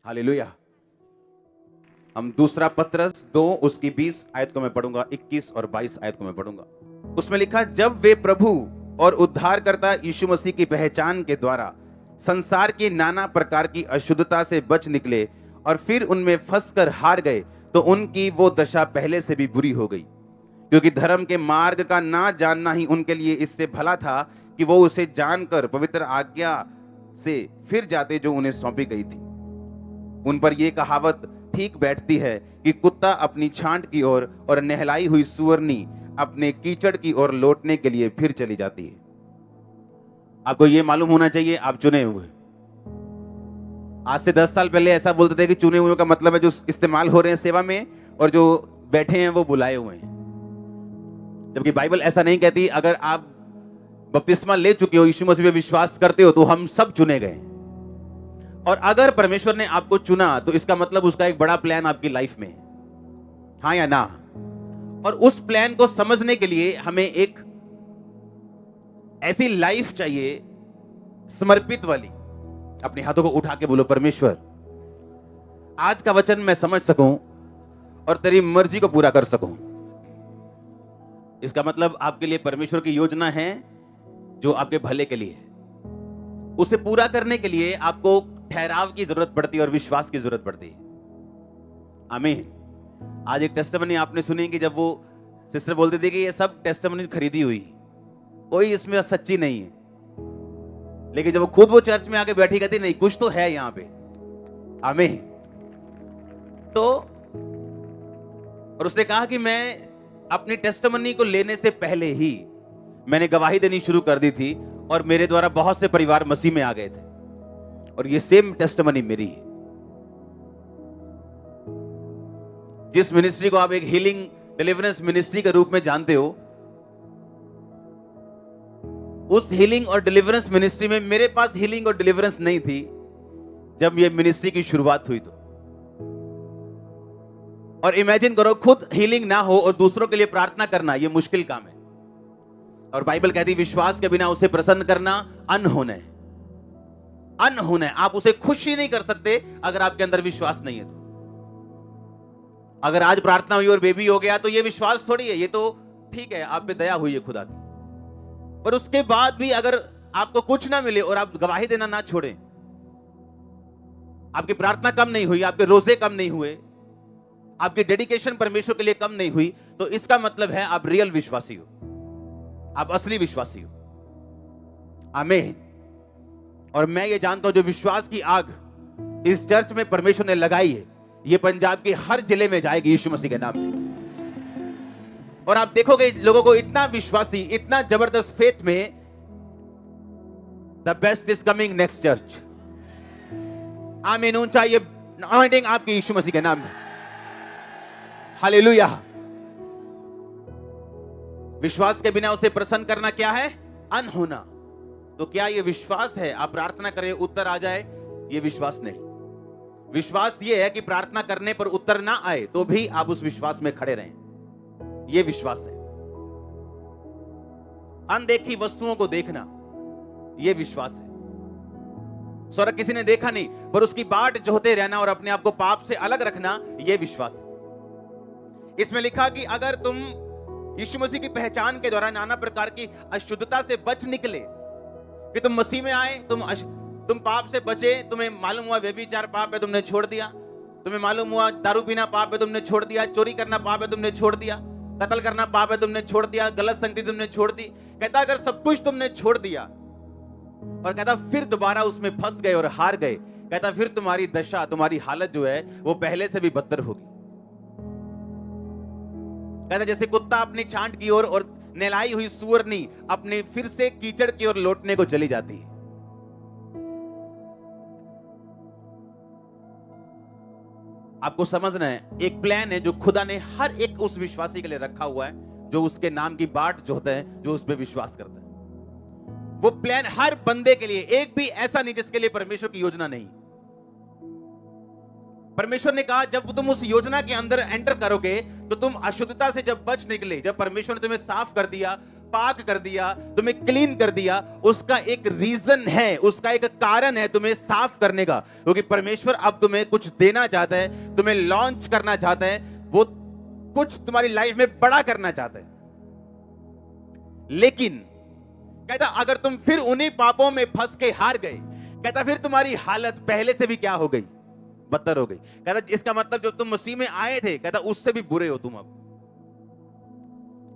Hallelujah. हम दूसरा पत्रस 2 उसकी 20 आयत को मैं पढ़ूंगा, 21 और 22 आयत को मैं पढ़ूंगा। उसमें लिखा, जब वे प्रभु और उद्धारकर्ता यीशु मसीह की पहचान के द्वारा संसार की नाना प्रकार की अशुद्धता से बच निकले और फिर उनमें फंसकर हार गए, तो उनकी वो दशा पहले से भी बुरी हो गई, क्योंकि धर्म के मार्ग का ना जानना ही उनके लिए इससे भला था कि वो उसे जानकर पवित्र आज्ञा से फिर जाते जो उन्हें सौंपी गई थी। उन पर यह कहावत ठीक बैठती है कि कुत्ता अपनी छांट की ओर और नहलाई हुई सुअरनी अपने कीचड़ की ओर लौटने के लिए फिर चली जाती है। आपको यह मालूम होना चाहिए, आप चुने हुए। आज से 10 साल पहले ऐसा बोलते थे कि चुने हुए का मतलब है जो इस्तेमाल हो रहे हैं सेवा में, और जो बैठे हैं वो बुलाए हुए हैं। जबकि बाइबल ऐसा नहीं कहती। अगर आप बपतिस्मा ले चुके हो, यीशु मसीह पे विश्वास करते हो, तो हम सब चुने गए। और अगर परमेश्वर ने आपको चुना तो इसका मतलब उसका एक बड़ा प्लान आपकी लाइफ में है, हाँ या ना। और उस प्लान को समझने के लिए हमें एक ऐसी लाइफ चाहिए समर्पित वाली। अपने हाथों को उठा के बोलो, परमेश्वर आज का वचन मैं समझ सकूं और तेरी मर्जी को पूरा कर सकूं। इसका मतलब आपके लिए परमेश्वर की योजना है जो आपके भले के लिए है। उसे पूरा करने के लिए आपको ठहराव की जरूरत पड़ती है और विश्वास की जरूरत पड़ती है। आमीन। आज एक टेस्टिमनी आपने सुनी कि जब वो सिस्टर बोलती थी कि ये सब टेस्टिमनी खरीदी हुई, कोई इसमें सच्ची नहीं है, लेकिन जब खुद वो चर्च में आके बैठी कहती नहीं कुछ तो है यहां पे। आमीन। तो और उसने कहा कि मैं अपनी टेस्टिमनी को लेने से पहले ही मैंने गवाही देनी शुरू कर दी थी और मेरे द्वारा बहुत से परिवार मसीह में आ गए थे, और ये सेम टेस्टिमनी मेरी है। जिस मिनिस्ट्री को आप एक हीलिंग डिलीवरेंस मिनिस्ट्री के रूप में जानते हो, उस हीलिंग और डिलीवरेंस मिनिस्ट्री में मेरे पास हीलिंग और डिलीवरेंस नहीं थी जब ये मिनिस्ट्री की शुरुआत हुई। तो और इमेजिन करो, खुद हीलिंग ना हो और दूसरों के लिए प्रार्थना करना, यह मुश्किल काम है। और बाइबल कहती है विश्वास के बिना उसे प्रसन्न करना अनहोना है। अनहोना है। आप उसे खुश ही नहीं कर सकते अगर आपके अंदर विश्वास नहीं है। तो अगर आज प्रार्थना हुई और बेबी हो गया तो यह विश्वास थोड़ी है, ये तो ठीक है, आप पे दया हुई है खुदा की। पर उसके बाद भी अगर आपको कुछ ना मिले और आप गवाही देना ना छोड़ें, आपकी प्रार्थना कम नहीं हुई, आपके रोजे कम नहीं हुए, आपकी डेडिकेशन परमेश्वर के लिए कम नहीं हुई, तो इसका मतलब है आप रियल विश्वासी हो, आप असली विश्वासी हो। आमीन। और मैं ये जानता हूं जो विश्वास की आग इस चर्च में परमेश्वर ने लगाई है, ये पंजाब के हर जिले में जाएगी यीशु मसीह के नाम में। और आप देखोगे लोगों को इतना विश्वासी, इतना जबरदस्त फेथ में, the best is coming next church. आमीन। ऊंचा ये अनॉइंटिंग आपके यीशु मसीह के नाम में। हालेलुया। विश्वास के बिना उसे प्रसन्न करना क्या है? अनहोना। तो क्या यह विश्वास है आप प्रार्थना करें उत्तर आ जाए? यह विश्वास नहीं। विश्वास यह है कि प्रार्थना करने पर उत्तर ना आए तो भी आप उस विश्वास में खड़े रहें, यह विश्वास है। अनदेखी वस्तुओं को देखना, यह विश्वास है। स्वर्ग किसी ने देखा नहीं पर उसकी बाट जोहते रहना और अपने आप को पाप से अलग रखना, यह विश्वास है। इसमें लिखा कि अगर तुम यीशु मसीह की पहचान के दौरान नाना प्रकार की अशुद्धता से बच निकले, कि तुम मसीह में आए, तुम पाप से बचे, तुम्हें मालूम हुआ व्यभिचार पाप है, तुमने छोड़ दिया, तुम्हें मालूम हुआ दारू पीना पाप है, तुमने छोड़ दिया, चोरी करना पाप है, तुमने छोड़ दिया, कत्ल करना पाप है, तुमने छोड़ दिया, गलत संगति तुमने छोड़ दी। कहता अगर सब कुछ तुमने छोड़ दिया और कहता फिर दोबारा उसमें फंस गए और हार गए, कहता फिर तुम्हारी दशा, तुम्हारी हालत जो है वो पहले से भी बदतर होगी। कहता जैसे कुत्ता अपनी छांट की ओर और नहलाई हुई सुअरनी अपने फिर से कीचड़ की ओर लौटने को चली जाती है। आपको समझना है, एक प्लान है जो खुदा ने हर एक उस विश्वासी के लिए रखा हुआ है जो उसके नाम की बाट जोहता है, जो उस पर विश्वास करता है। वो प्लान हर बंदे के लिए, एक भी ऐसा नहीं जिसके लिए परमेश्वर की योजना नहीं। परमेश्वर ने कहा जब तुम उस योजना के अंदर एंटर करोगे तो तुम अशुद्धता से जब बच निकले, जब परमेश्वर ने तुम्हें साफ कर दिया, पाक कर दिया, तुम्हें क्लीन कर दिया, उसका एक रीजन है, उसका एक कारण है तुम्हें साफ करने का। क्योंकि परमेश्वर अब तुम्हें कुछ देना चाहता है, तुम्हें लॉन्च करना चाहता है, वो कुछ तुम्हारी लाइफ में बड़ा करना चाहता है। लेकिन कहता अगर तुम फिर उन्हीं पापों में फंस के हार गए, कहता फिर तुम्हारी हालत पहले से भी क्या हो गई, बदतर हो गई। कहता इसका मतलब जो तुम मसीह में आए थे, कहता उससे भी बुरे हो तुम अब।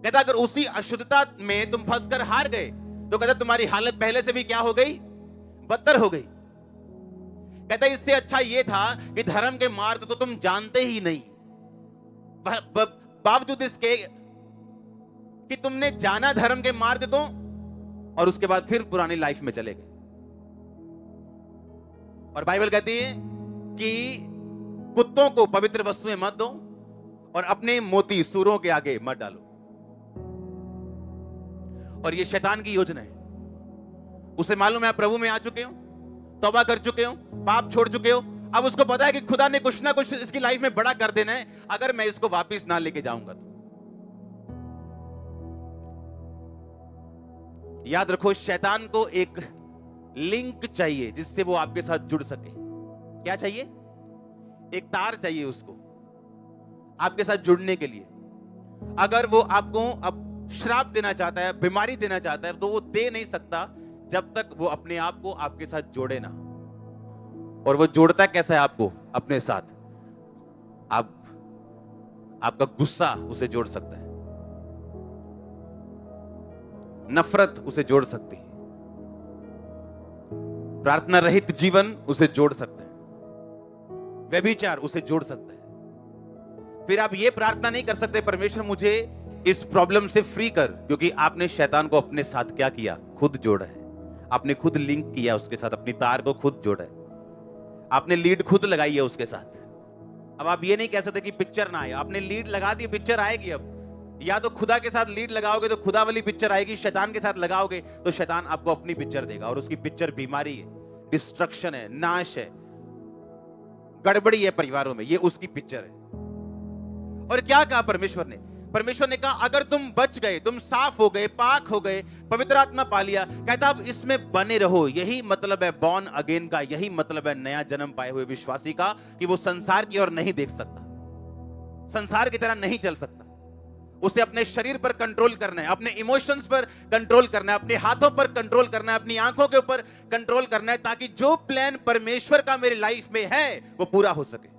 कहता अगर उसी अशुद्धता में तुम फंसकर हार गए, तो कहता तुम्हारी हालत पहले से भी क्या हो गई, बदतर हो गई। कहता इससे अच्छा यह था कि धर्म के मार्ग को तुम जानते ही नहीं, बावजूद इसके कि तुमने जाना धर्म के मार्ग को, और उसके बाद फिर पुरानी लाइफ में चले गए। और बाइबल कहती है कि कुत्तों को पवित्र वस्तुएं मत दो और अपने मोती सूरों के आगे मत डालो। और ये शैतान की योजना है। उसे मालूम है आप प्रभु में आ चुके हो, तौबा कर चुके हो, पाप छोड़ चुके हो। अब उसको पता है कि खुदा ने कुछ ना कुछ इसकी लाइफ में बड़ा कर देना है, अगर मैं इसको वापस ना लेके जाऊंगा तो। याद रखो, शैतान को एक लिंक चाहिए जिससे वो आपके साथ जुड़ सके। क्या चाहिए? एक तार चाहिए उसको आपके साथ जुड़ने के लिए। अगर वो आपको अब श्राप देना चाहता है, बीमारी देना चाहता है, तो वो दे नहीं सकता जब तक वो अपने आप को आपके साथ जोड़े ना। और वो जोड़ता कैसा है आपको अपने साथ? आपका गुस्सा उसे जोड़ सकता है, नफरत उसे जोड़ सकती है, प्रार्थना रहित जीवन उसे जोड़ सकता है, व्यभिचार उसे जोड़ सकता है। फिर आप ये प्रार्थना नहीं कर सकते परमेश्वर मुझे इस प्रॉब्लम से फ्री कर, क्योंकि आपने शैतान को अपने साथ क्या किया? खुद जोड़ा है। आपने खुद लिंक किया उसके साथ, अपनी तार को खुद जोड़ा है, आपने लीड खुद लगाई है उसके साथ। अब आप ये नहीं कह सकते कि पिक्चर ना आए, आपने लीड लगा दी, पिक्चर आएगी। अब या तो खुदा के साथ लीड लगाओगे तो खुदा वाली पिक्चर आएगी, शैतान के साथ लगाओगे तो शैतान आपको अपनी पिक्चर देगा, और उसकी पिक्चर बीमारी है, डिस्ट्रक्शन है, नाश है, गड़बड़ी है परिवारों में, ये उसकी पिक्चर है। और क्या कहा परमेश्वर ने? परमेश्वर ने कहा अगर तुम बच गए, तुम साफ हो गए, पाक हो गए, पवित्र आत्मा पा लिया, कहता अब इसमें बने रहो। यही मतलब है बॉर्न अगेन का, यही मतलब है नया जन्म पाए हुए विश्वासी का, कि वो संसार की ओर नहीं देख सकता, संसार की तरह नहीं चल सकता। उसे अपने शरीर पर कंट्रोल करना है, अपने इमोशंस पर कंट्रोल करना है, अपने हाथों पर कंट्रोल करना है, अपनी आंखों के ऊपर कंट्रोल करना है, ताकि जो प्लान परमेश्वर का मेरी लाइफ में है वो पूरा हो सके।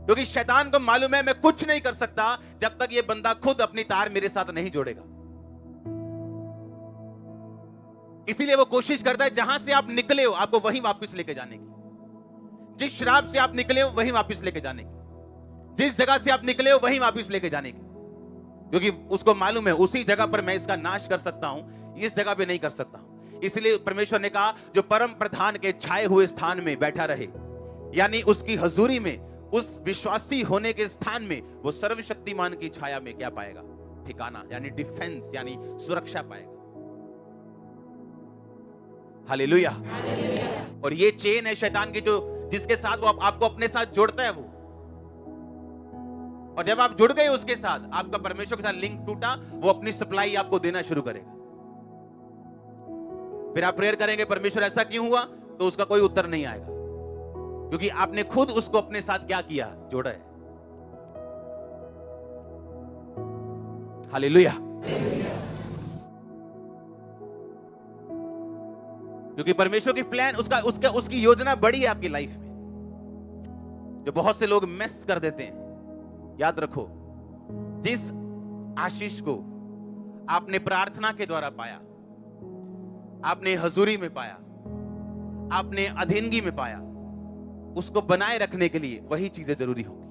क्योंकि शैतान को मालूम है मैं कुछ नहीं कर सकता जब तक ये बंदा खुद अपनी तार मेरे साथ नहीं जोड़ेगा। इसीलिए वो कोशिश करता है जहां से आप निकले हो आपको वहीं वापस लेके जाने की, जिस शराब से आप निकले हो वहीं वापस लेके जाने की, जिस जगह से आप निकले हो वहीं वापस लेके जाने की। क्योंकि उसको मालूम है उसी जगह पर मैं इसका नाश कर सकता हूं, इस जगह पे नहीं कर सकता हूं। इसलिए परमेश्वर ने कहा जो परम प्रधान के छाए हुए स्थान में बैठा रहे, यानी उसकी हजूरी में, उस विश्वासी होने के स्थान में, वो सर्वशक्तिमान की छाया में क्या पाएगा? ठिकाना, यानी डिफेंस, यानी सुरक्षा पाएगा। हालेलुया। और ये चेन है शैतान की, जो जिसके साथ वो आपको अपने साथ जोड़ता है वो। और जब आप जुड़ गए उसके साथ, आपका परमेश्वर के साथ लिंक टूटा, वो अपनी सप्लाई आपको देना शुरू करेगा। फिर आप प्रेयर करेंगे परमेश्वर ऐसा क्यों हुआ, तो उसका कोई उत्तर नहीं आएगा, क्योंकि आपने खुद उसको अपने साथ क्या किया? जोड़ा है। हालेलुया। क्योंकि परमेश्वर की प्लान, उसकी योजना बड़ी है आपकी लाइफ में, जो बहुत से लोग मिस कर देते हैं। याद रखो, जिस आशीष को आपने प्रार्थना के द्वारा पाया, आपने हजूरी में पाया, आपने अधीनगी में पाया, उसको बनाए रखने के लिए वही चीजें जरूरी होंगी।